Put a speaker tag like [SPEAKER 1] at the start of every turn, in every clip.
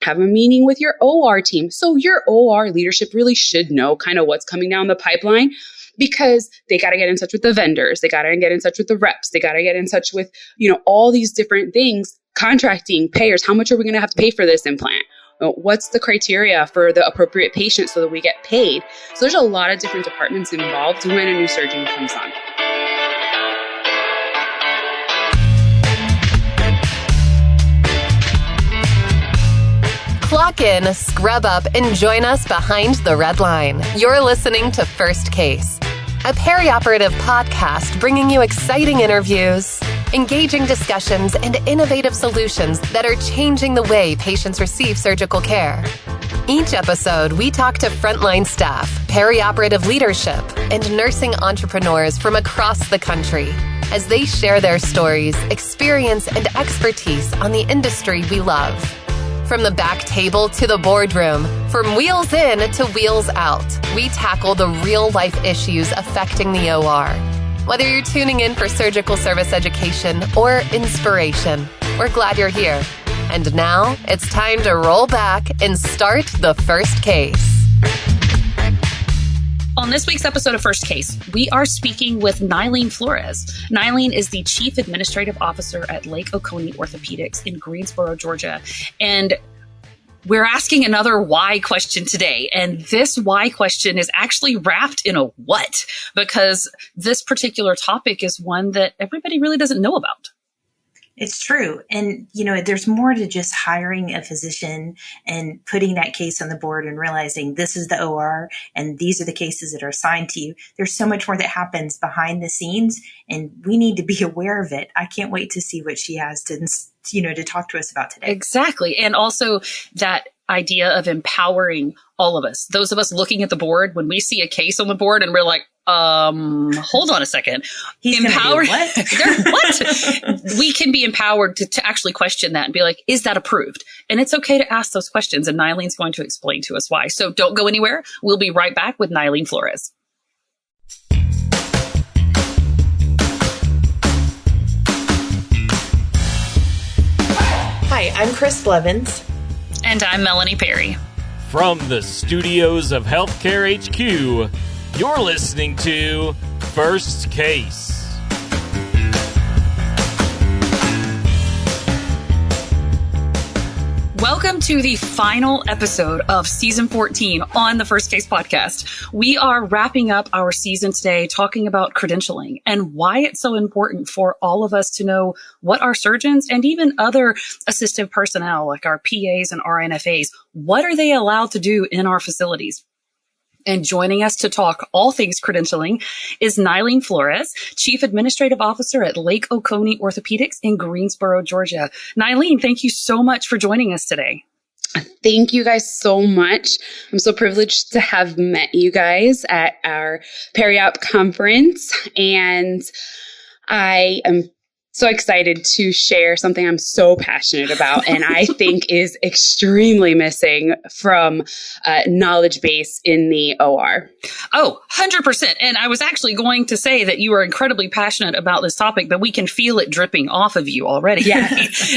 [SPEAKER 1] have a meeting with your OR team. So your OR leadership really should know kind of what's coming down the pipeline, because they got to get in touch with the vendors. They got to get in touch with the reps. They got to get in touch with, all these different things, contracting, payers. How much are we going to have to pay for this implant? What's the criteria for the appropriate patient so that we get paid? So there's a lot of different departments involved when a new surgeon comes on.
[SPEAKER 2] Clock in, scrub up, and join us behind the red line. You're listening to First Case, a perioperative podcast bringing you exciting interviews, engaging discussions, and innovative solutions that are changing the way patients receive surgical care. Each episode, we talk to frontline staff, perioperative leadership, and nursing entrepreneurs from across the country as they share their stories, experience, and expertise on the industry we love. From the back table to the boardroom, from wheels in to wheels out, we tackle the real-life issues affecting the OR. Whether you're tuning in for surgical service education or inspiration, we're glad you're here. And now it's time to roll back and start the first case.
[SPEAKER 3] On this week's episode of First Case, we are speaking with Nyleen Flores. Nyleen is the Chief Administrative Officer at Lake Oconee Orthopedics in Greensboro, Georgia. And we're asking another why question today. And this why question is actually wrapped in a what, because this particular topic is one that everybody really doesn't know about.
[SPEAKER 4] It's true. And, there's more to just hiring a physician and putting that case on the board and realizing this is the OR and these are the cases that are assigned to you. There's so much more that happens behind the scenes, and we need to be aware of it. I can't wait to see what she has to talk to us about today.
[SPEAKER 3] Exactly. And also that idea of empowering all of us, those of us looking at the board, when we see a case on the board and we're like, hold on a second.
[SPEAKER 4] He's empowered. What?
[SPEAKER 3] What? We can be empowered to actually question that and be like, is that approved? And it's okay to ask those questions. And Nyleen's going to explain to us why. So don't go anywhere. We'll be right back with Nyleen Flores.
[SPEAKER 4] Hi, I'm Chris Blevins.
[SPEAKER 3] And I'm Melanie Perry.
[SPEAKER 5] From the studios of Healthcare HQ, you're listening to First Case.
[SPEAKER 3] Welcome to the final episode of Season 14 on the First Case podcast. We are wrapping up our season today talking about credentialing and why it's so important for all of us to know what our surgeons and even other assistive personnel like our PAs and RNFAs, what are they allowed to do in our facilities? And joining us to talk all things credentialing is Nyleen Flores, Chief Administrative Officer at Lake Oconee Orthopedics in Greensboro, Georgia. Nyleen, thank you so much for joining us today.
[SPEAKER 1] Thank you guys so much. I'm so privileged to have met you guys at our Periop conference, and I am so excited to share something I'm so passionate about and I think is extremely missing from knowledge base in the OR.
[SPEAKER 3] Oh, 100%. And I was actually going to say that you are incredibly passionate about this topic, but we can feel it dripping off of you already.
[SPEAKER 1] Yeah.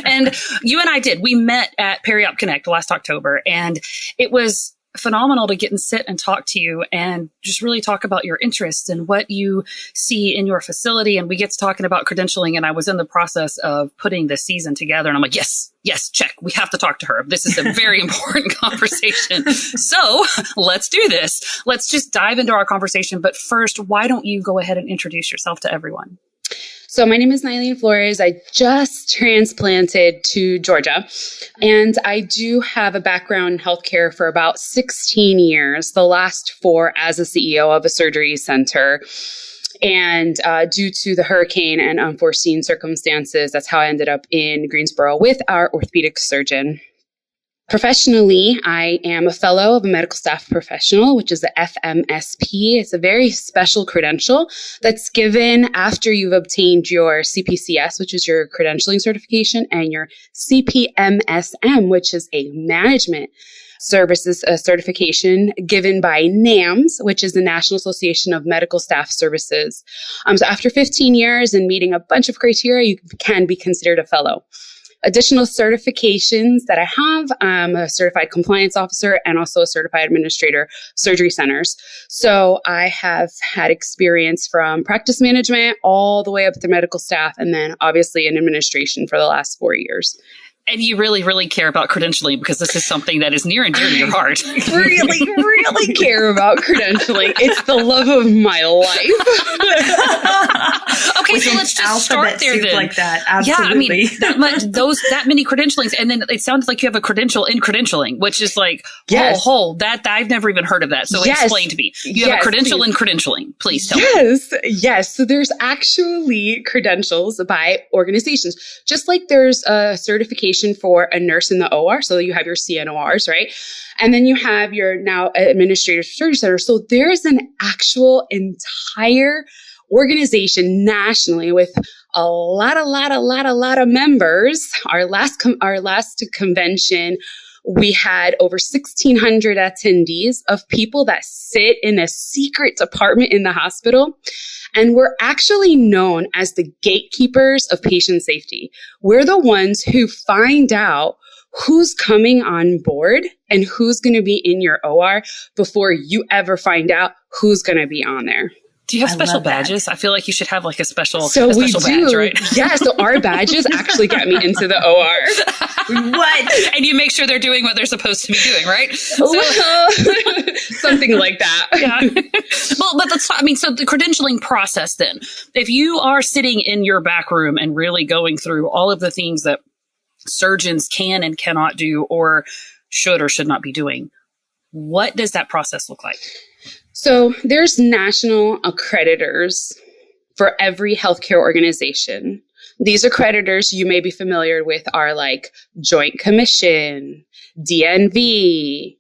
[SPEAKER 3] And you and I did. We met at Periop Connect last October, and it was phenomenal to get and sit and talk to you and just really talk about your interests and what you see in your facility. And we get to talking about credentialing, and I was in the process of putting the season together, and I'm like, yes, check. We have to talk to her. This is a very important conversation. So let's do this. Let's just dive into our conversation. But first, why don't you go ahead and introduce yourself to everyone?
[SPEAKER 1] So my name is Nyleen Flores. I just transplanted to Georgia, and I do have a background in healthcare for about 16 years, the last 4 as a CEO of a surgery center. And due to the hurricane and unforeseen circumstances, that's how I ended up in Greensboro with our orthopedic surgeon. Professionally, I am a fellow of a medical staff professional, which is the FMSP. It's a very special credential that's given after you've obtained your CPCS, which is your credentialing certification, and your CPMSM, which is a management services certification given by NAMS, which is the National Association of Medical Staff Services. So after 15 years and meeting a bunch of criteria, you can be considered a fellow. additional certifications that I have. I'm a certified compliance officer and also a certified administrator, surgery centers. So I have had experience from practice management all the way up to medical staff, and then obviously in administration for the last 4 years.
[SPEAKER 3] And you really, really care about credentialing because this is something that is near and dear to your heart.
[SPEAKER 1] Really care about credentialing. It's the love of my life.
[SPEAKER 3] Okay, so let's just start there then.
[SPEAKER 4] Like that, absolutely.
[SPEAKER 3] Yeah, I mean, that many credentialings, and then it sounds like you have a credential in credentialing, which is like that I've never even heard of that. So explain to me. You have a credential in credentialing. Please tell me.
[SPEAKER 1] Yes. So there's actually credentials by organizations, just like there's a certification for a nurse in the OR. So you have your CNORs, right? And then you have your now administrative surgery center. So there's an actual entire organization nationally with a lot of members. Our last convention, we had over 1,600 attendees of people that sit in a secret department in the hospital. And we're actually known as the gatekeepers of patient safety. We're the ones who find out who's coming on board and who's going to be in your OR before you ever find out who's going to be on there.
[SPEAKER 3] Do you have special badges? I feel like you should have like a special
[SPEAKER 1] badge,
[SPEAKER 3] right?
[SPEAKER 1] Yeah, so our badges actually get me into the OR.
[SPEAKER 3] What? And you make sure they're doing what they're supposed to be doing, right?
[SPEAKER 1] Something like that.
[SPEAKER 3] Yeah. Well, but so the credentialing process then, if you are sitting in your back room and really going through all of the things that surgeons can and cannot do or should or should not be doing, what does that process look like?
[SPEAKER 1] So there's national accreditors for every healthcare organization. These accreditors you may be familiar with are like Joint Commission, DNV,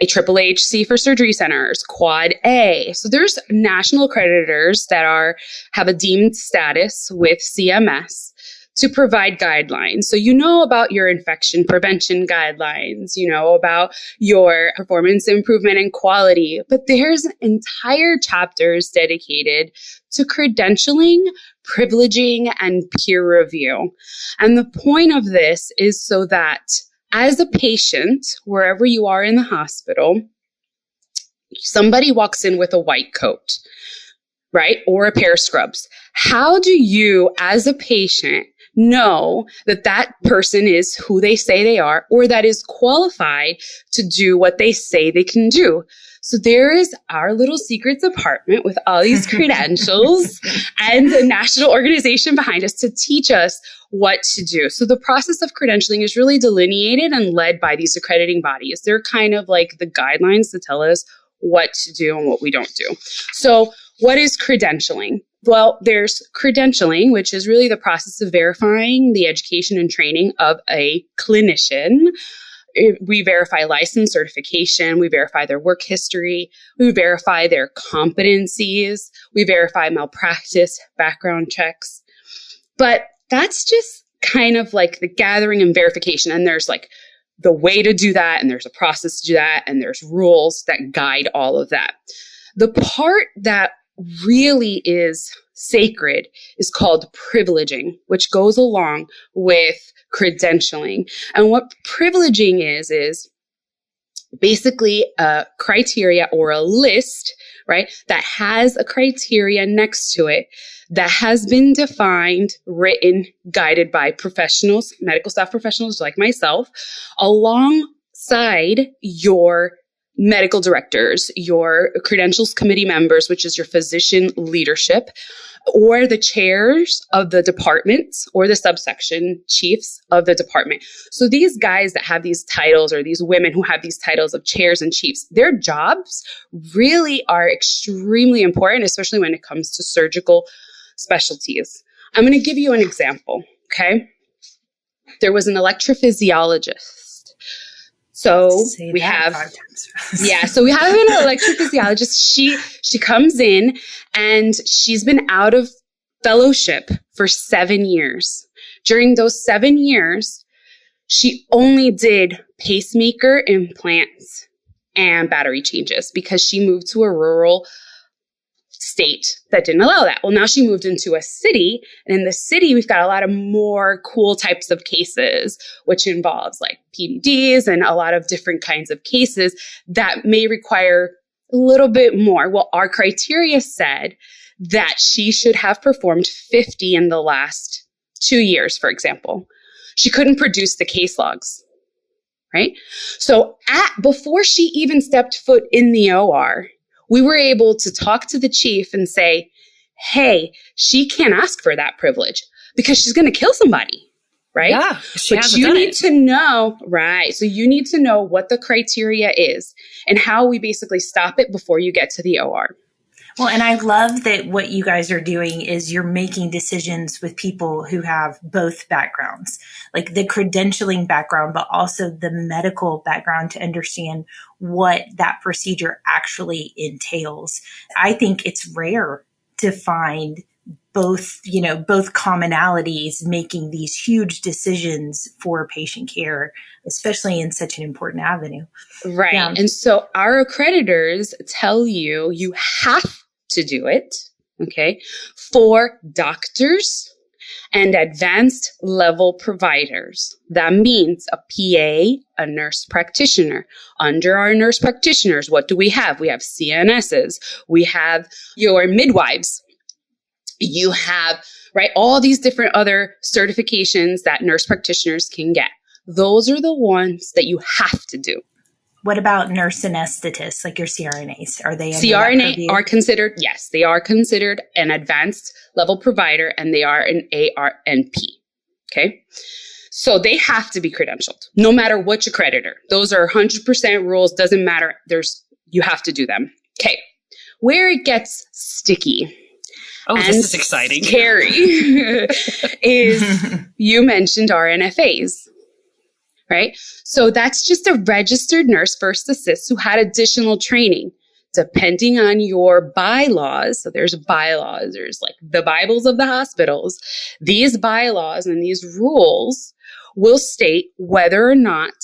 [SPEAKER 1] a HHC for surgery centers, Quad A. So there's national accreditors that have a deemed status with CMS to provide guidelines. So you know about your infection prevention guidelines, you know about your performance improvement and quality, but there's entire chapters dedicated to credentialing, privileging, and peer review. And the point of this is so that as a patient, wherever you are in the hospital, somebody walks in with a white coat, right? Or a pair of scrubs. How do you, as a patient, know that that person is who they say they are or that is qualified to do what they say they can do? So there is our little secret department with all these credentials and the national organization behind us to teach us what to do. So the process of credentialing is really delineated and led by these accrediting bodies. They're kind of like the guidelines that tell us what to do and what we don't do. So what is credentialing? Well, there's credentialing, which is really the process of verifying the education and training of a clinician. We verify license certification. We verify their work history. We verify their competencies. We verify malpractice background checks. But that's just kind of like the gathering and verification. And there's like the way to do that. And there's a process to do that. And there's rules that guide all of that. The part that really is sacred is called privileging, which goes along with credentialing. And what privileging is basically a criteria or a list, right, that has a criteria next to it that has been defined, written, guided by professionals, medical staff professionals like myself, alongside your medical directors, your credentials committee members, which is your physician leadership, or the chairs of the departments or the subsection chiefs of the department. So these guys that have these titles, or these women who have these titles of chairs and chiefs, their jobs really are extremely important, especially when it comes to surgical specialties. I'm going to give you an example, okay? There was an electrophysiologist. So we have an electrophysiologist. She comes in and she's been out of fellowship for 7 years. During those 7 years, she only did pacemaker implants and battery changes because she moved to a rural state that didn't allow that. Well, now she moved into a city, and in the city, we've got a lot of more cool types of cases, which involves like PDDs and a lot of different kinds of cases that may require a little bit more. Well, our criteria said that she should have performed 50 in the last 2 years, for example. She couldn't produce the case logs, right? So before she even stepped foot in the OR, we were able to talk to the chief and say, hey, she can't ask for that privilege because she's going to kill somebody, right?
[SPEAKER 3] Yeah,
[SPEAKER 1] but you need to know, right? So you need to know what the criteria is and how we basically stop it before you get to the OR.
[SPEAKER 4] Well, and I love that what you guys are doing is you're making decisions with people who have both backgrounds, like the credentialing background, but also the medical background to understand what that procedure actually entails. I think it's rare to find both commonalities making these huge decisions for patient care, especially in such an important avenue.
[SPEAKER 1] Right. Yeah. And so our accreditors tell you have to do it, okay, for doctors and advanced level providers. That means a PA, a nurse practitioner. Under our nurse practitioners, what do we have? We have CNSs. We have your midwives. You have, right, all these different other certifications that nurse practitioners can get. Those are the ones that you have to do.
[SPEAKER 4] What about nurse anesthetists, like your CRNAs? Are they
[SPEAKER 1] CRNA are considered, yes, they are considered an advanced level provider, and they are an ARNP. Okay. So they have to be credentialed, no matter which accreditor. Those are 100% rules. Doesn't matter. You have to do them. Okay. Where it gets sticky.
[SPEAKER 3] Oh, this is exciting.
[SPEAKER 1] Scary is you mentioned RNFAs. Right? So that's just a registered nurse first assist who had additional training depending on your bylaws. So there's bylaws, there's like the Bibles of the hospitals. These bylaws and these rules will state whether or not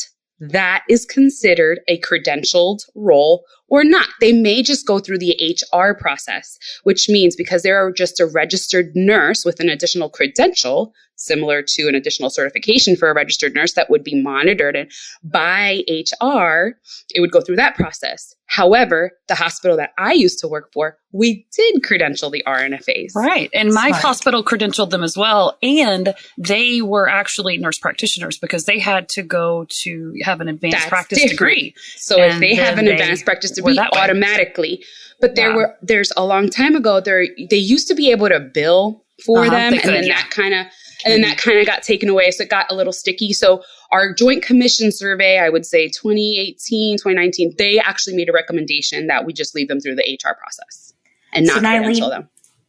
[SPEAKER 1] that is considered a credentialed role or not. They may just go through the HR process, which means because they're just a registered nurse with an additional credential, similar to an additional certification for a registered nurse that would be monitored and by HR, it would go through that process. However, the hospital that I used to work for, we did credential the RNFAs.
[SPEAKER 3] Right. And my hospital credentialed them as well. And they were actually nurse practitioners because they had to go to have an advanced practice degree.
[SPEAKER 1] So if they have an advanced practice degree, automatically. But there's a long time ago, they used to be able to bill for them. And then that kind of got taken away. So it got a little sticky. So our Joint Commission survey, I would say 2018, 2019, they actually made a recommendation that we just leave them through the HR process and not credential them.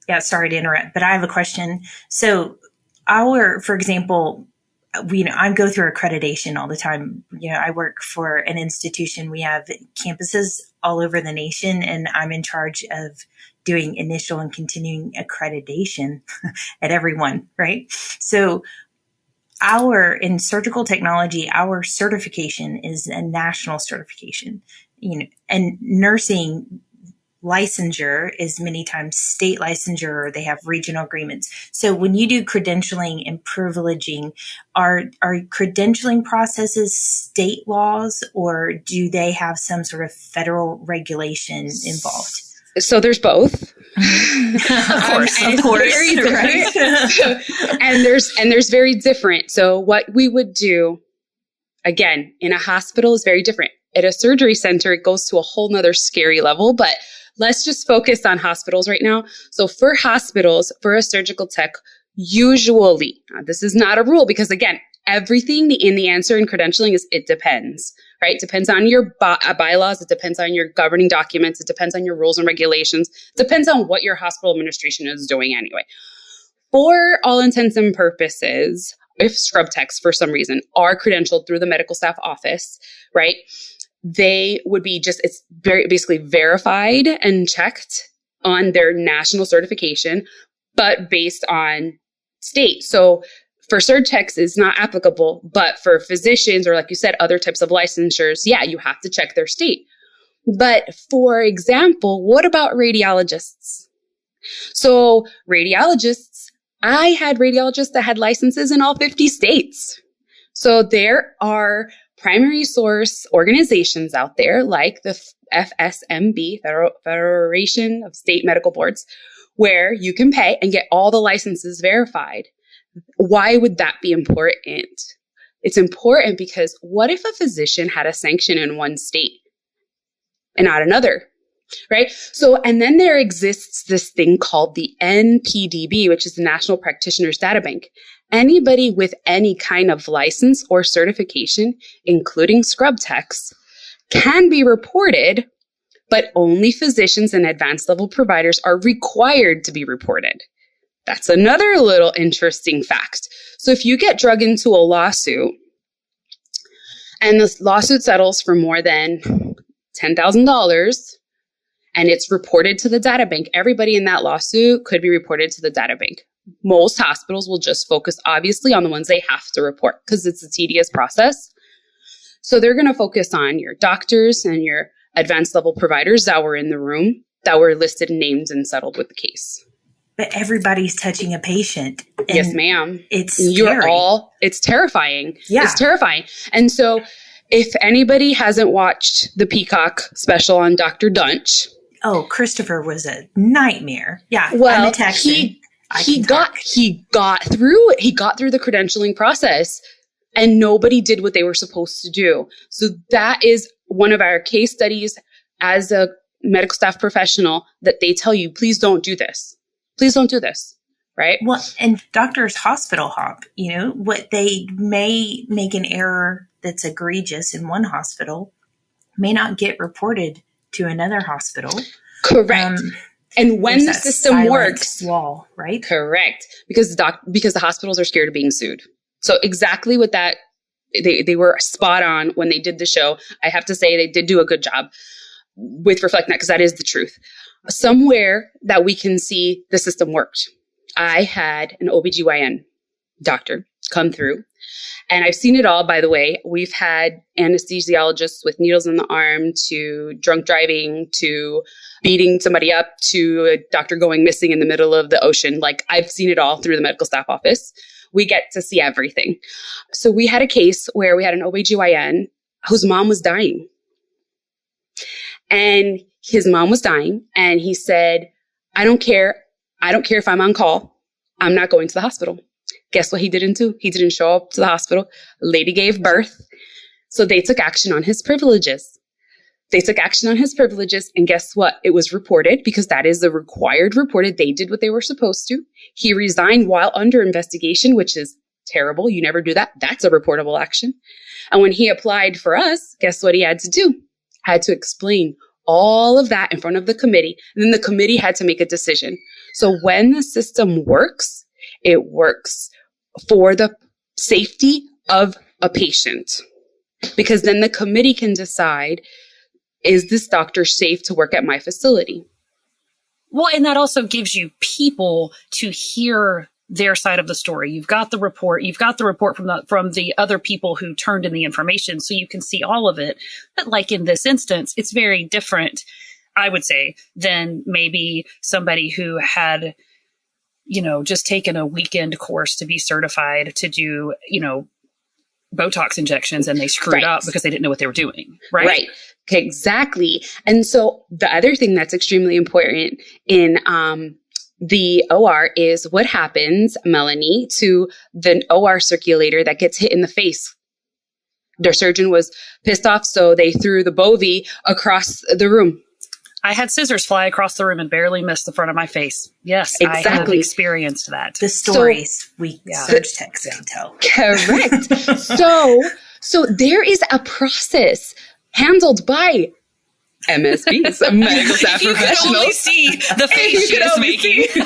[SPEAKER 4] Yeah, sorry to interrupt, but I have a question. So for example, I go through accreditation all the time. I work for an institution. We have campuses all over the nation, and I'm in charge of doing initial and continuing accreditation at everyone, right? So in surgical technology, our certification is a national certification, and nursing licensure is many times state licensure, or they have regional agreements. So when you do credentialing and privileging, are credentialing processes state laws, or do they have some sort of federal regulation involved?
[SPEAKER 1] So there's both.
[SPEAKER 4] Of course.
[SPEAKER 1] Very different. and there's very different. So what we would do, again, in a hospital is very different. At a surgery center, it goes to a whole nother scary level, but let's just focus on hospitals right now. So for hospitals, for a surgical tech, usually, this is not a rule because again, everything in the answer in credentialing is it depends, right? It depends on your bylaws. It depends on your governing documents. It depends on your rules and regulations. It depends on what your hospital administration is doing anyway. For all intents and purposes, if scrub techs for some reason are credentialed through the medical staff office, right? They would be it's very basically verified and checked on their national certification, but based on state. So for surg techs is not applicable, but for physicians or like you said, other types of licensures, you have to check their state. But for example, what about radiologists? So radiologists, I had radiologists that had licenses in all 50 states. So there are primary source organizations out there like the FSMB, Federation of State Medical Boards, where you can pay and get all the licenses verified. Why would that be important? It's important because what if a physician had a sanction in one state and not another? Right? So, and then there exists this thing called the NPDB, which is the National Practitioners Data Bank. Anybody with any kind of license or certification, including scrub techs, can be reported, but only physicians and advanced level providers are required to be reported. That's another little interesting fact. So if you get drug into a lawsuit and this lawsuit settles for more than $10,000, and it's reported to the data bank, everybody in that lawsuit could be reported to the data bank. Most hospitals will just focus, obviously, on the ones they have to report because it's a tedious process. So they're going to focus on your doctors and your advanced level providers that were in the room, that were listed, named, and settled with the case.
[SPEAKER 4] But everybody's touching a patient.
[SPEAKER 1] Yes, ma'am.
[SPEAKER 4] It's scary.
[SPEAKER 1] It's terrifying.
[SPEAKER 4] Yeah.
[SPEAKER 1] It's terrifying. And so if anybody hasn't watched the Peacock special on Dr. Dunch,
[SPEAKER 4] oh, Christopher was a nightmare. Yeah.
[SPEAKER 1] Well,
[SPEAKER 4] I'm a Texan.
[SPEAKER 1] he got through the credentialing process, and nobody did what they were supposed to do. So that is one of our case studies as a medical staff professional that they tell you, please don't do this. Please don't do this. Right?
[SPEAKER 4] Well, and doctors hospital hop, what they may make an error that's egregious in one hospital may not get reported to another hospital.
[SPEAKER 1] Correct. And when the system works,
[SPEAKER 4] wall, right?
[SPEAKER 1] Correct. Because the hospitals are scared of being sued. So exactly what that, they were spot on when they did the show. I have to say they did do a good job with reflecting that, because that is the truth. Somewhere that we can see the system worked. I had an OBGYN doctor come through, and I've seen it all, by the way. We've had anesthesiologists with needles in the arm, to drunk driving, to beating somebody up, to a doctor going missing in the middle of the ocean. Like, I've seen it all through the medical staff office. We get to see everything. So we had a case where we had an OBGYN whose mom was dying. And his mom was dying, and he said, I don't care if I'm on call. I'm not going to the hospital. Guess what he didn't do? He didn't show up to the hospital. Lady gave birth. So they took action on his privileges. And guess what? It was reported, because that is the required reported. They did what they were supposed to. He resigned while under investigation, which is terrible. You never do that. That's a reportable action. And when he applied for us, guess what he had to do? Had to explain all of that in front of the committee. And then the committee had to make a decision. So when the system works, it works for the safety of a patient, because then the committee can decide, is this doctor safe to work at my facility?
[SPEAKER 3] Well, and that also gives you people to hear their side of the story. You've got the report from the other people who turned in the information, so you can see all of it. But like in this instance, it's very different, I would say, than maybe somebody who had, just taken a weekend course to be certified to do, Botox injections, and they screwed up because they didn't know what they were doing. Right.
[SPEAKER 1] Right. Exactly. And so the other thing that's extremely important in, the OR is what happens, Melanie, to the OR circulator that gets hit in the face. Their surgeon was pissed off, so they threw the bovie across the room.
[SPEAKER 3] I had scissors fly across the room and barely missed the front of my face. Yes,
[SPEAKER 1] exactly.
[SPEAKER 3] I have experienced that.
[SPEAKER 4] The stories surge techs can tell.
[SPEAKER 1] Correct. So there is a process handled by MSPs, medical staff professionals.
[SPEAKER 3] You can only see the face she is making.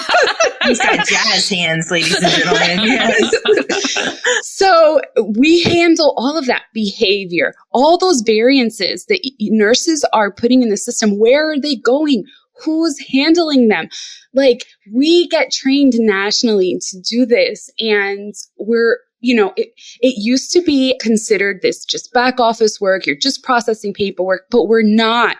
[SPEAKER 4] He's got jazz hands, ladies and gentlemen. Yes.
[SPEAKER 1] So we handle all of that behavior, all those variances that nurses are putting in the system. Where are they going? Who's handling them? Like, we get trained nationally to do this, and we're it used to be considered this just back office work. You're just processing paperwork, but we're not.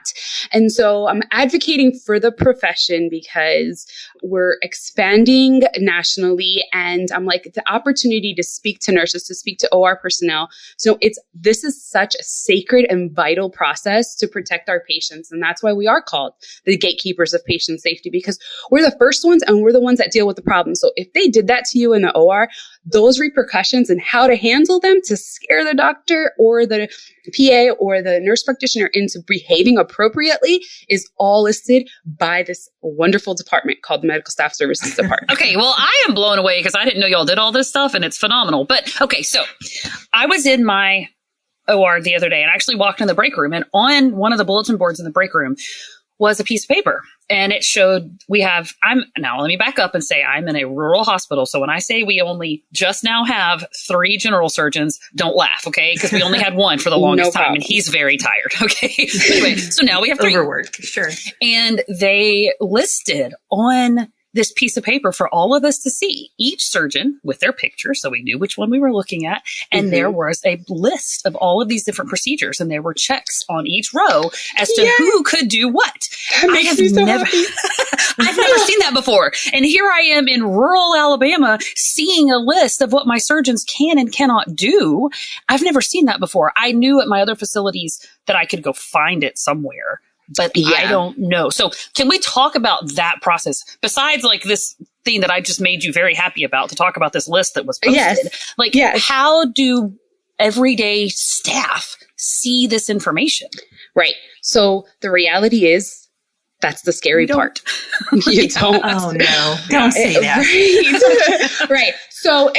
[SPEAKER 1] And so I'm advocating for the profession because we're expanding nationally. And I'm like, the opportunity to speak to nurses, to speak to OR personnel. So this is such a sacred and vital process to protect our patients. And that's why we are called the gatekeepers of patient safety, because we're the first ones and we're the ones that deal with the problem. So if they did that to you in the OR, those repercussions and how to handle them to scare the doctor or the PA or the nurse practitioner into behaving appropriately is all listed by this wonderful department called the Medical Staff Services Department.
[SPEAKER 3] Okay, well, I am blown away because I didn't know y'all did all this stuff, and it's phenomenal. But okay, so I was in my OR the other day and actually walked in the break room, and on one of the bulletin boards in the break room was a piece of paper, and it showed now let me back up and say I'm in a rural hospital. So when I say we only just now have 3 general surgeons, don't laugh, okay? Because we only had one for the longest time, and he's very tired, okay? Anyway, so now we have 3.
[SPEAKER 4] Overworked, sure.
[SPEAKER 3] And they listed on this piece of paper for all of us to see, each surgeon with their picture, so we knew which one we were looking at. And there was a list of all of these different procedures, and there were checks on each row as to who could do what. I've never seen that before. And here I am in rural Alabama seeing a list of what my surgeons can and cannot do. I've never seen that before. I knew at my other facilities that I could go find it somewhere, but I don't know. So can we talk about that process besides like this thing that I just made you very happy about, to talk about this list that was posted? How do everyday staff see this information?
[SPEAKER 1] Right. So the reality is, that's the scary part. You don't.
[SPEAKER 4] Oh, no. Don't say that.
[SPEAKER 1] Right. So,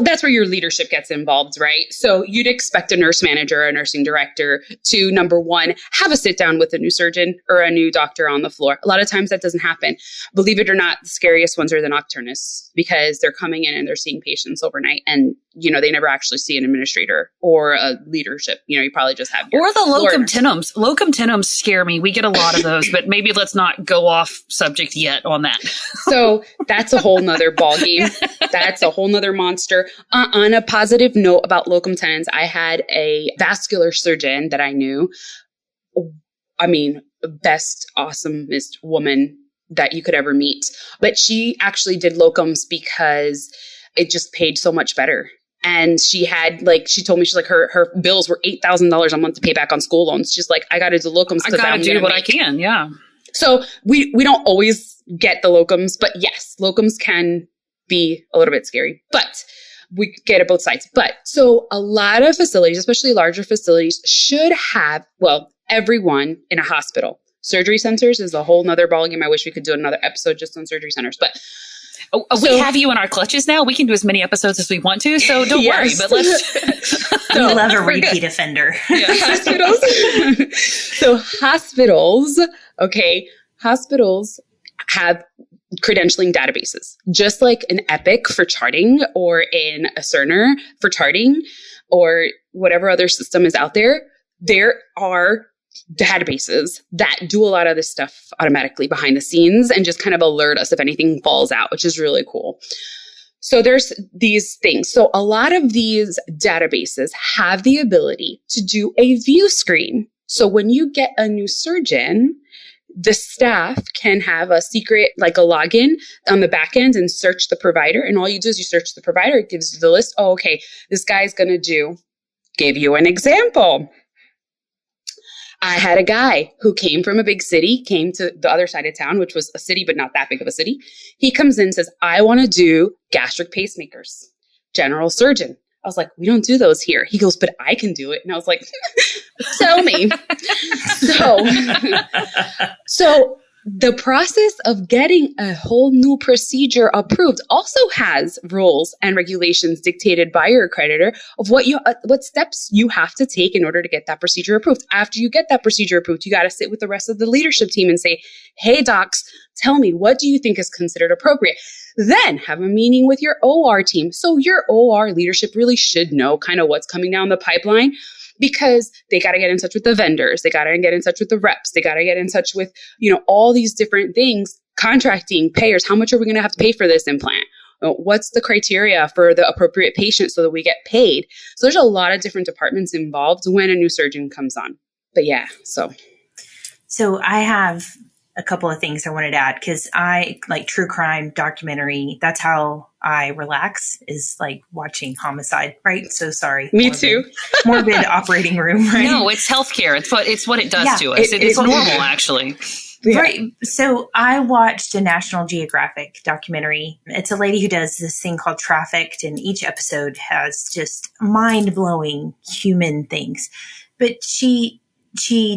[SPEAKER 1] that's where your leadership gets involved, right? So you'd expect a nurse manager or a nursing director to, number one, have a sit down with a new surgeon or a new doctor on the floor. A lot of times that doesn't happen. Believe it or not, the scariest ones are the nocturnists, because they're coming in and they're seeing patients overnight, and, they never actually see an administrator or a leadership. You probably just have
[SPEAKER 3] or the locum tenens. Locum tenens scare me. We get a lot of those, but maybe let's not go off subject yet on that.
[SPEAKER 1] So that's a whole nother ballgame. That's a whole nother monster. On a positive note about locum tenens, I had a vascular surgeon that I knew. I mean, best, awesomest woman that you could ever meet. But she actually did locums because it just paid so much better. And she had she told me, she's like, her bills were $8,000 a month to pay back on school loans. She's like, I got to do locums.
[SPEAKER 3] I got to do what I can. Yeah.
[SPEAKER 1] So we don't always get the locums, but yes, locums can be a little bit scary, but we get it both sides. But so a lot of facilities, especially larger facilities, should have, everyone in a hospital. Surgery centers is a whole nother ballgame. I wish we could do another episode just on surgery centers, but
[SPEAKER 3] we have you in our clutches now. We can do as many episodes as we want to, so don't worry. But let's.
[SPEAKER 4] We love a repeat offender.
[SPEAKER 1] Hospitals. So hospitals have credentialing databases, just like an Epic for charting or in a Cerner for charting or whatever other system is out there. There are databases that do a lot of this stuff automatically behind the scenes and just kind of alert us if anything falls out, which is really cool. So there's these things. So a lot of these databases have the ability to do a view screen. So when you get a new surgeon, the staff can have a secret, like a login on the back end and search the provider. And all you do is you search the provider. It gives you the list. Oh, okay, this guy's going to give you an example. I had a guy who came from a big city, came to the other side of town, which was a city, but not that big of a city. He comes in and says, I want to do gastric pacemakers. General surgeon. I was like, we don't do those here. He goes, but I can do it. And I was like, tell me. So the process of getting a whole new procedure approved also has rules and regulations dictated by your accreditor of what steps you have to take in order to get that procedure approved. After you get that procedure approved, you got to sit with the rest of the leadership team and say, hey, docs, tell me, what do you think is considered appropriate? Then have a meeting with your OR team. So your OR leadership really should know kind of what's coming down the pipeline, because they got to get in touch with the vendors. They got to get in touch with the reps. They got to get in touch with, all these different things, contracting, payers. How much are we going to have to pay for this implant? What's the criteria for the appropriate patient so that we get paid? So there's a lot of different departments involved when a new surgeon comes on. But yeah,
[SPEAKER 4] So I have a couple of things I wanted to add because I like true crime documentary. That's how I relax, is like watching homicide, right? So sorry.
[SPEAKER 1] Me too.
[SPEAKER 4] Morbid operating room, right?
[SPEAKER 3] No, it's healthcare. It's what it does to us. It's normal, actually.
[SPEAKER 1] Yeah.
[SPEAKER 4] Right. So I watched a National Geographic documentary. It's a lady who does this thing called Trafficked, and each episode has just mind-blowing human things. But she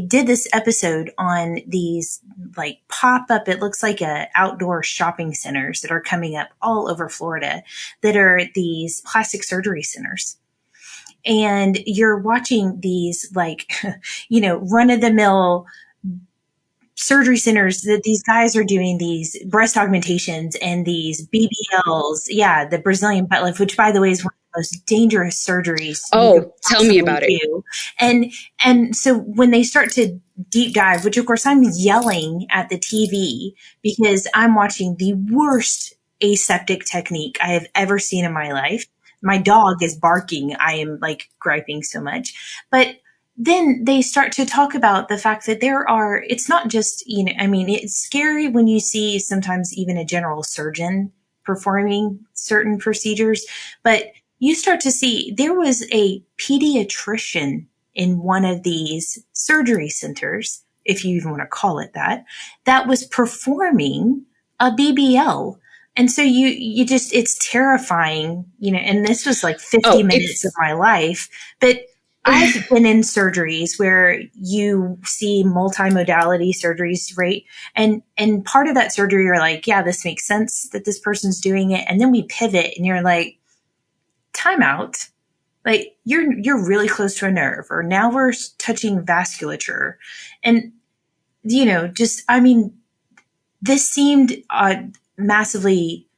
[SPEAKER 4] did this episode on these like pop-up, it looks like outdoor shopping centers that are coming up all over Florida that are these plastic surgery centers. And you're watching these like, run-of-the-mill surgery centers that these guys are doing these breast augmentations and these BBLs. Yeah, the Brazilian butt lift, which by the way is one of the most dangerous surgeries.
[SPEAKER 1] Oh, tell me about it.
[SPEAKER 4] And so when they start to deep dive, which of course I'm yelling at the TV because I'm watching the worst aseptic technique I have ever seen in my life. My dog is barking. I am like griping so much, but then they start to talk about the fact that it's not just, it's scary when you see sometimes even a general surgeon performing certain procedures, but you start to see there was a pediatrician in one of these surgery centers, if you even want to call it that was performing a BBL. And so it's terrifying, and this was like 50 minutes of my life, but I've been in surgeries where you see multimodality surgeries, right? And part of that surgery, you're like, yeah, this makes sense that this person's doing it. And then we pivot and you're like, time out. Like you're really close to a nerve, or now we're touching vasculature. And, this seemed massively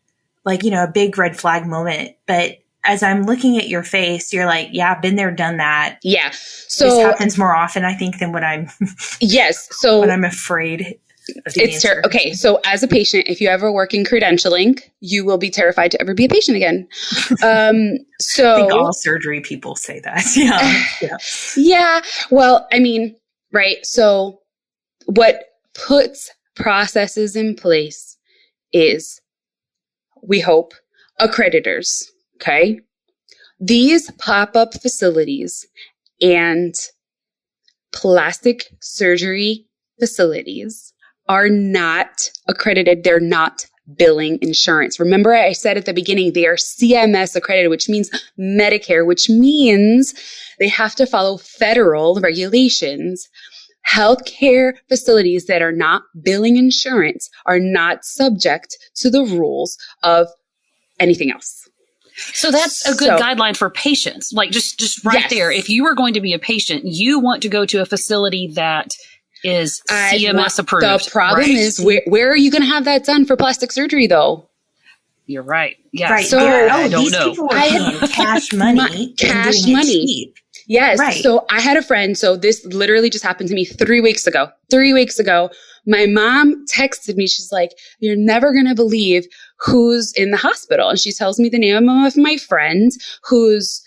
[SPEAKER 4] like, a big red flag moment, but as I'm looking at your face, you're like, yeah, I've been there, done that.
[SPEAKER 1] Yeah. So
[SPEAKER 4] this happens more often, I think, than what I'm.
[SPEAKER 1] Yes. So
[SPEAKER 4] when I'm afraid.
[SPEAKER 1] It's okay. So as a patient, if you ever work in credentialing, you will be terrified to ever be a patient again.
[SPEAKER 4] I think all surgery people say that. Yeah.
[SPEAKER 1] Yeah. Well, right. So what puts processes in place is, we hope, accreditors. Okay. These pop-up facilities and plastic surgery facilities are not accredited. They're not billing insurance. Remember, I said at the beginning, they are CMS accredited, which means Medicare, which means they have to follow federal regulations. Healthcare facilities that are not billing insurance are not subject to the rules of anything else.
[SPEAKER 3] So that's a good guideline for patients. Like just right there. If you are going to be a patient, you want to go to a facility that is CMS approved.
[SPEAKER 1] The problem is, where are you going to have that done for plastic surgery, though?
[SPEAKER 3] You're right. Yeah.
[SPEAKER 4] Right.
[SPEAKER 1] So
[SPEAKER 3] I don't
[SPEAKER 4] these
[SPEAKER 3] know.
[SPEAKER 4] people were paying cash money.
[SPEAKER 1] Cash money.
[SPEAKER 4] Cheap.
[SPEAKER 1] Yes.
[SPEAKER 4] Right.
[SPEAKER 1] So I had a friend. So this literally just happened to me 3 weeks ago. 3 weeks ago, my mom texted me. She's like, you're never going to believe who's in the hospital. And she tells me the name of my friend who's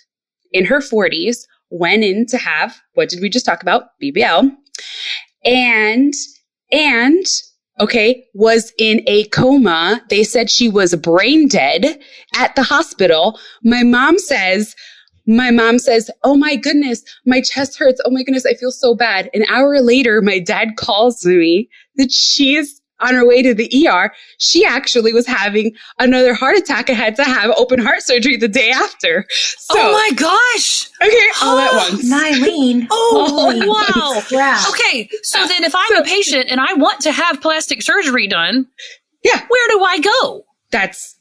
[SPEAKER 1] in her 40s, went in to have, what did we just talk about? BBL. And was in a coma. They said she was brain dead at the hospital. My mom says, oh my goodness, my chest hurts. Oh my goodness, I feel so bad. An hour later, my dad calls me that she's on her way to the ER. She actually was having another heart attack and had to have open heart surgery the day after. So,
[SPEAKER 3] oh my gosh.
[SPEAKER 1] Okay, all at once.
[SPEAKER 4] Nyleen.
[SPEAKER 3] Oh, wow.
[SPEAKER 4] Wow.
[SPEAKER 3] Okay, so then if I'm a patient and I want to have plastic surgery done, where do I go?
[SPEAKER 1] That's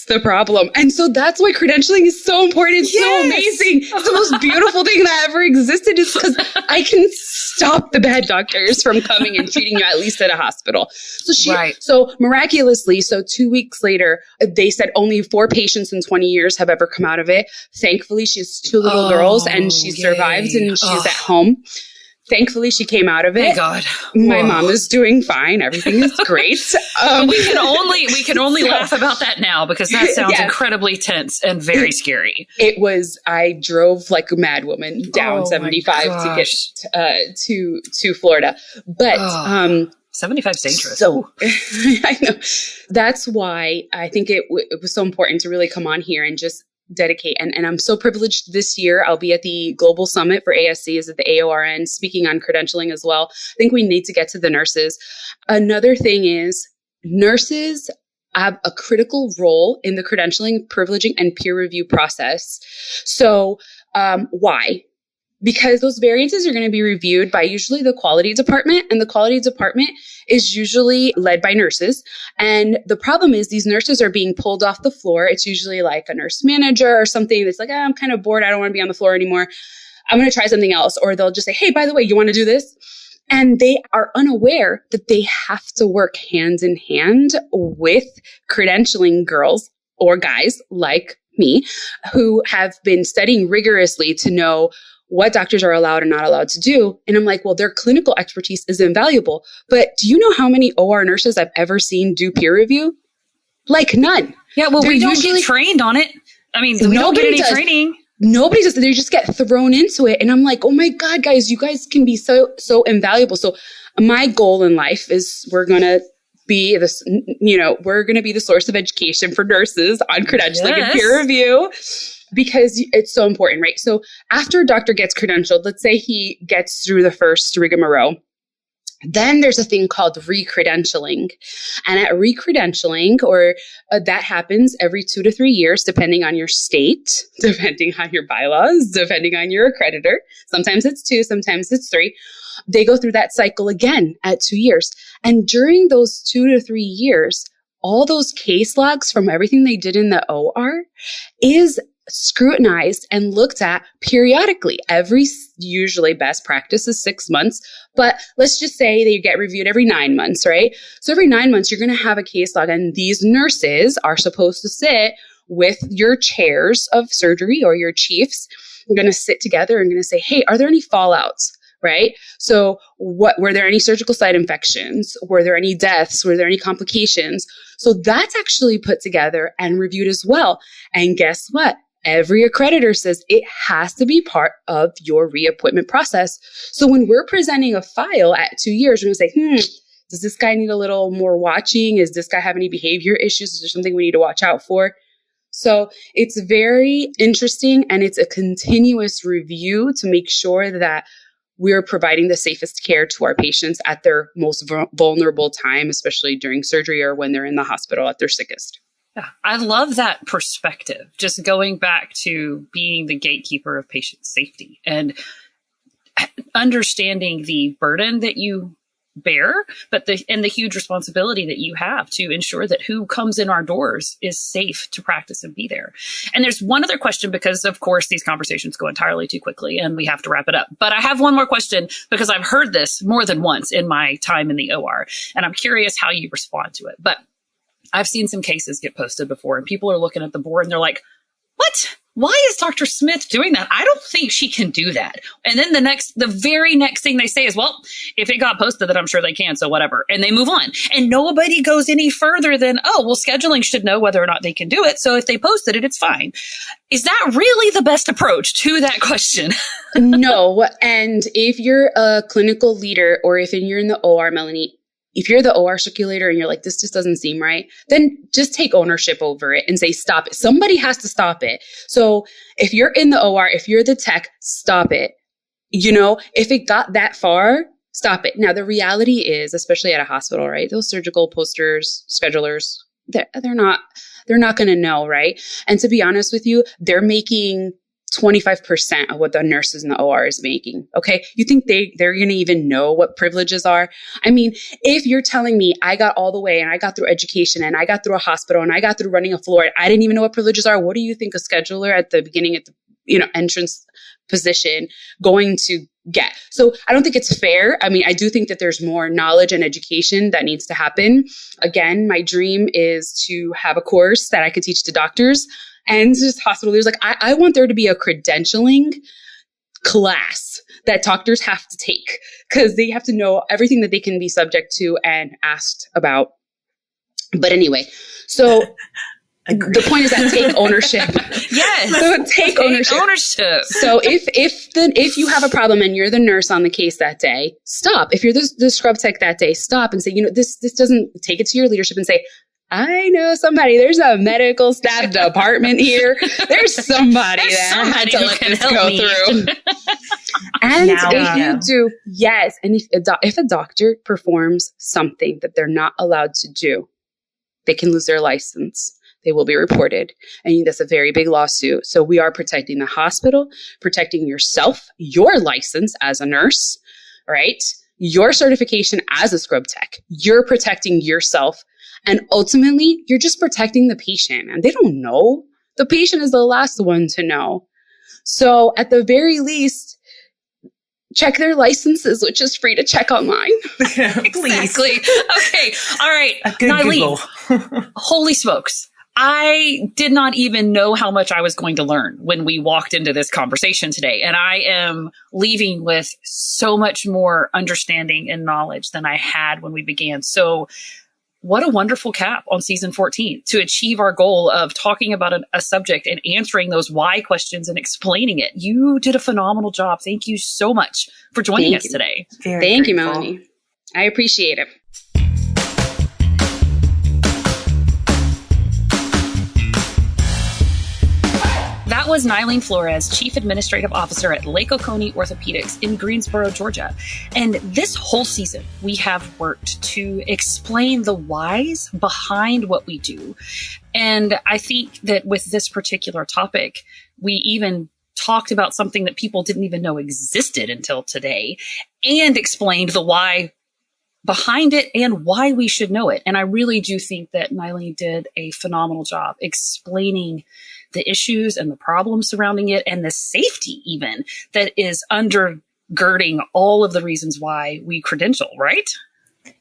[SPEAKER 1] the problem. And so that's why credentialing is so important. It's so amazing. It's the most beautiful thing that ever existed, is because I can stop the bad doctors from coming and treating you, at least at a hospital. So miraculously, 2 weeks later, they said only 4 patients in 20 years have ever come out of it. Thankfully, she has 2 little girls and she survived and she's at home. Thankfully, she came out of it.
[SPEAKER 3] Thank God.
[SPEAKER 1] My mom is doing fine. Everything is great.
[SPEAKER 3] We can only laugh about that now because that sounds incredibly tense and very scary.
[SPEAKER 1] I drove like a mad woman down 75 to get to Florida. But
[SPEAKER 3] 75 is dangerous.
[SPEAKER 1] So I know. That's why I think it was so important to really come on here and just dedicate. And I'm so privileged this year. I'll be at the Global Summit for ASC, is at the AORN, speaking on credentialing as well. I think we need to get to the nurses. Another thing is nurses have a critical role in the credentialing, privileging, and peer review process. So why? Because those variances are going to be reviewed by usually the quality department, and the quality department is usually led by nurses. And the problem is these nurses are being pulled off the floor. It's usually like a nurse manager or something that's like, I'm kind of bored. I don't want to be on the floor anymore. I'm going to try something else. Or they'll just say, hey, by the way, you want to do this? And they are unaware that they have to work hand in hand with credentialing girls or guys like me who have been studying rigorously to know what doctors are allowed and not allowed to do. And I'm like, well, their clinical expertise is invaluable. But do you know how many OR nurses I've ever seen do peer review? Like none.
[SPEAKER 3] Yeah, well, we don't get trained on it. I mean, we don't get any training.
[SPEAKER 1] Nobody does. They just get thrown into it. And I'm like, oh my God, guys, you guys can be so invaluable. So my goal in life is we're going to be this, we're going to be the source of education for nurses on credentialing and peer review. Because it's so important, right? So after a doctor gets credentialed, let's say he gets through the first rigmarole, then there's a thing called recredentialing. And at recredentialing, that happens every 2 to 3 years, depending on your state, depending on your bylaws, depending on your accreditor. Sometimes it's 2, sometimes it's 3. They go through that cycle again at 2 years. And during those 2 to 3 years, all those case logs from everything they did in the OR is scrutinized and looked at periodically. Usually best practice is 6 months, but let's just say they get reviewed every 9 months, right? So every 9 months, you're going to have a case log, and these nurses are supposed to sit with your chairs of surgery or your chiefs. You're going to sit together and going to say, hey, are there any fallouts? Right? So were there any surgical site infections? Were there any deaths? Were there any complications? So that's actually put together and reviewed as well. And guess what? Every accreditor says it has to be part of your reappointment process. So when we're presenting a file at 2 years, we're going to say, does this guy need a little more watching? Does this guy have any behavior issues? Is there something we need to watch out for? So it's very interesting, and it's a continuous review to make sure that we're providing the safest care to our patients at their most vulnerable time, especially during surgery or when they're in the hospital at their sickest.
[SPEAKER 3] Yeah, I love that perspective. Just going back to being the gatekeeper of patient safety and understanding the burden that you bear, and the huge responsibility that you have to ensure that who comes in our doors is safe to practice and be there. And there's one other question, because of course these conversations go entirely too quickly and we have to wrap it up. But I have one more question, because I've heard this more than once in my time in the OR, and I'm curious how you respond to it. But I've seen some cases get posted before, and people are looking at the board and they're like, what? Why is Dr. Smith doing that? I don't think she can do that. And then the very next thing they say is, well, if it got posted, then I'm sure they can, so whatever. And they move on. And nobody goes any further than, oh, well, scheduling should know whether or not they can do it. So if they posted it, it's fine. Is that really the best approach to that question?
[SPEAKER 1] No. And if you're a clinical leader, or if you're in the OR, Melanie, if you're the OR circulator and you're like, this just doesn't seem right, then just take ownership over it and say, stop it. Somebody has to stop it. So if you're in the OR, if you're the tech, stop it. If it got that far, stop it. Now, the reality is, especially at a hospital, right? Those surgical posters, schedulers, they're not going to know, right? And to be honest with you, they're making 25% of what the nurses in the OR is making. Okay. You think they're going to even know what privileges are? I mean, if you're telling me I got all the way and I got through education and I got through a hospital and I got through running a floor, I didn't even know what privileges are. What do you think a scheduler at the beginning, at the entrance position going to get? So I don't think it's fair. I mean, I do think that there's more knowledge and education that needs to happen. Again, my dream is to have a course that I could teach to doctors and just hospital leaders. Like, I want there to be a credentialing class that doctors have to take because they have to know everything that they can be subject to and asked about. But anyway, so the point is that take ownership.
[SPEAKER 3] Yes.
[SPEAKER 1] So take ownership. So if you have a problem and you're the nurse on the case that day, stop. If you're the scrub tech that day, stop and say, this doesn't, take it to your leadership and say, I know somebody. There's a medical staff department here. There's somebody that had to let this go through. And if you do, yes. And if a doctor performs something that they're not allowed to do, they can lose their license. They will be reported. And that's a very big lawsuit. So we are protecting the hospital, protecting yourself, your license as a nurse, right? Your certification as a scrub tech. You're protecting yourself. And ultimately, you're just protecting the patient. And they don't know. The patient is the last one to know. So at the very least, check their licenses, which is free to check online.
[SPEAKER 3] Exactly. Okay. All right.
[SPEAKER 4] A good
[SPEAKER 3] Nyleen,
[SPEAKER 4] Google.
[SPEAKER 3] Holy smokes. I did not even know how much I was going to learn when we walked into this conversation today. And I am leaving with so much more understanding and knowledge than I had when we began. So what a wonderful cap on season 14 to achieve our goal of talking about a subject and answering those why questions and explaining it. You did a phenomenal job. Thank you so much for joining us today.
[SPEAKER 1] Thank you, Melanie. I appreciate it.
[SPEAKER 3] That was Nyleen Flores, Chief Administrative Officer at Lake Oconee Orthopedics in Greensboro, Georgia. And this whole season, we have worked to explain the whys behind what we do. And I think that with this particular topic, we even talked about something that people didn't even know existed until today and explained the why behind it and why we should know it. And I really do think that Nyleen did a phenomenal job explaining the issues and the problems surrounding it and the safety even that is undergirding all of the reasons why we credential, right?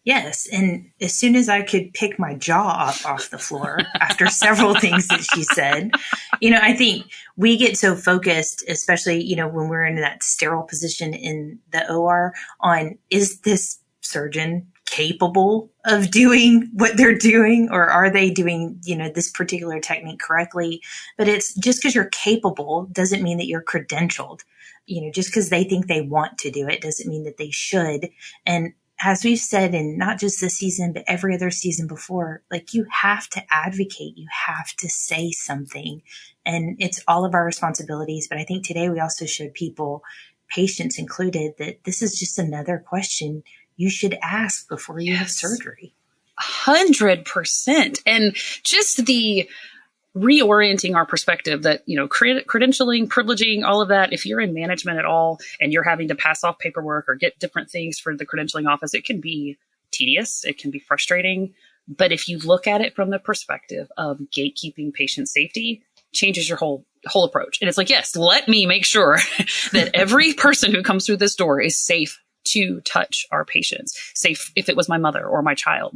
[SPEAKER 4] Yes. And as soon as I could pick my jaw up off the floor after several things that she said, I think we get so focused, especially, when we're in that sterile position in the OR on, is this surgeon capable of doing what they're doing, or are they doing, this particular technique correctly? But it's just because you're capable doesn't mean that you're credentialed. Just because they think they want to do it doesn't mean that they should. And as we've said in not just this season, but every other season before, you have to advocate, you have to say something, and it's all of our responsibilities. But I think today we also showed people, patients included, that this is just another question you should ask before you have surgery.
[SPEAKER 3] 100%. And just the reorienting our perspective that, credentialing, privileging, all of that, if you're in management at all and you're having to pass off paperwork or get different things for the credentialing office, it can be tedious. It can be frustrating. But if you look at it from the perspective of gatekeeping patient safety, changes your whole approach. And it's yes, let me make sure that every person who comes through this door is safe to touch our patients, safe if it was my mother or my child,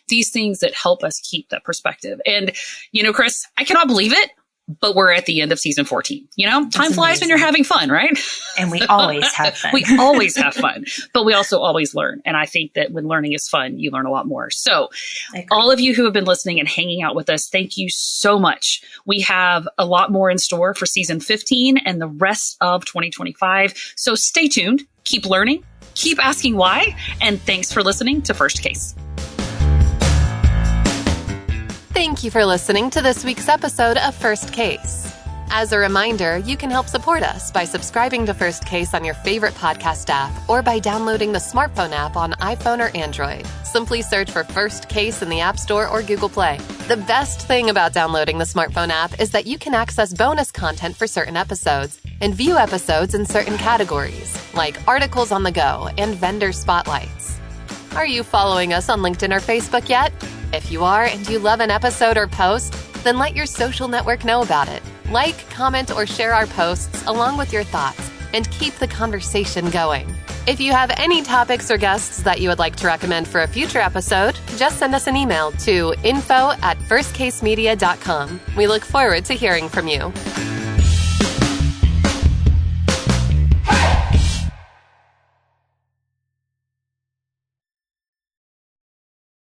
[SPEAKER 3] these things that help us keep that perspective. And, Chris, I cannot believe it, but we're at the end of season 14. Time flies when you're having fun, right?
[SPEAKER 4] And we always have fun.
[SPEAKER 3] We always have fun, but we also always learn. And I think that when learning is fun, you learn a lot more. So all of you who have been listening and hanging out with us, thank you so much. We have a lot more in store for season 15 and the rest of 2025. So stay tuned, keep learning, keep asking why, and thanks for listening to First Case.
[SPEAKER 2] Thank you for listening to this week's episode of First Case. As a reminder, you can help support us by subscribing to First Case on your favorite podcast app or by downloading the smartphone app on iPhone or Android. Simply search for First Case in the App Store or Google Play. The best thing about downloading the smartphone app is that you can access bonus content for certain episodes and view episodes in certain categories, like articles on the go and vendor spotlights. Are you following us on LinkedIn or Facebook yet? If you are and you love an episode or post, then let your social network know about it. Like, comment, or share our posts along with your thoughts and keep the conversation going. If you have any topics or guests that you would like to recommend for a future episode, just send us an email to info@firstcasemedia.com. We look forward to hearing from you.